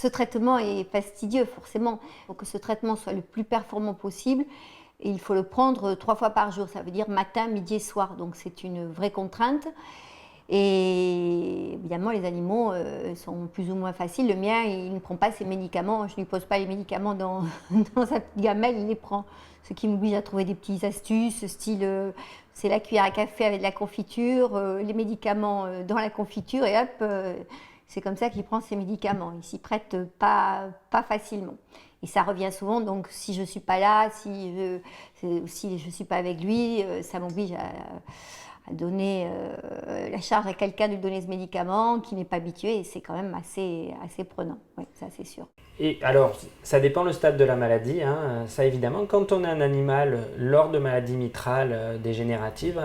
Ce traitement est fastidieux, forcément. Pour que ce traitement soit le plus performant possible, il faut le prendre 3 fois par jour. Ça veut dire matin, midi et soir. Donc c'est une vraie contrainte. Et évidemment, les animaux sont plus ou moins faciles. Le mien, il ne prend pas ses médicaments. Je ne lui pose pas les médicaments dans sa petite gamelle, il les prend. Ce qui m'oblige à trouver des petites astuces, style c'est la cuillère à café avec de la confiture, les médicaments dans la confiture, et hop, c'est comme ça qu'il prend ses médicaments. Il s'y prête pas facilement. Et ça revient souvent, donc si je ne suis pas là, si je ne suis pas avec lui, ça m'oblige à donner la charge à quelqu'un de lui donner ce médicament qui n'est pas habitué, et c'est quand même assez prenant, oui, ça c'est sûr. Et alors, ça dépend le stade de la maladie, hein, ça évidemment. Quand on a un animal lors de maladies mitrales dégénératives,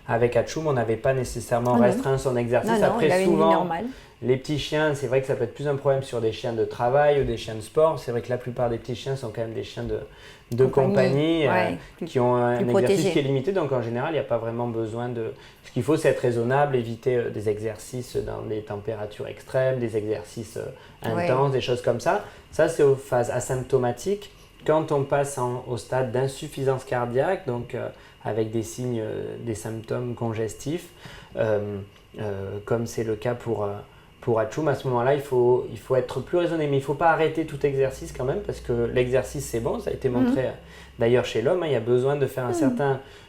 avec Hachoum, on n'avait pas nécessairement restreint son exercice. Non, Après, il avait une vie souvent, normale. les petits chiens, c'est vrai que ça peut être plus un problème sur des chiens de travail ou des chiens de sport. C'est vrai que la plupart des petits chiens sont quand même des chiens de compagnie ouais, qui ont un exercice protégé. qui est limité. Donc en général, il n'y a pas vraiment besoin de... Ce qu'il faut, c'est être raisonnable, éviter des exercices dans des températures extrêmes, des exercices intenses, des choses comme ça. Ça, c'est aux phases asymptomatiques. Quand on passe au stade d'insuffisance cardiaque, donc avec des signes, des symptômes congestifs, comme c'est le cas pour Hachoum, à ce moment-là, il faut être plus raisonné. Mais il ne faut pas arrêter tout exercice quand même, parce que l'exercice, c'est bon. Ça a été montré d'ailleurs chez l'homme. Il y a besoin de faire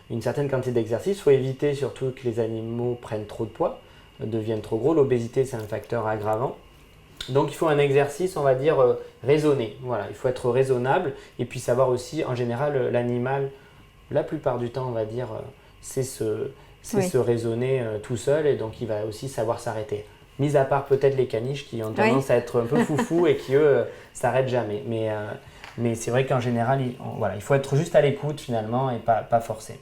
une certaine quantité d'exercice. Il faut éviter surtout que les animaux prennent trop de poids, deviennent trop gros. L'obésité, c'est un facteur aggravant. Donc il faut un exercice, on va dire, raisonné. Voilà, il faut être raisonnable et puis savoir aussi, en général, l'animal, la plupart du temps, on va dire, c'est se raisonner tout seul, et donc il va aussi savoir s'arrêter. Mis à part peut-être les caniches qui ont tendance à être un peu foufous et qui, eux, s'arrêtent jamais. Mais c'est vrai qu'en général, il faut être juste à l'écoute finalement et pas forcer.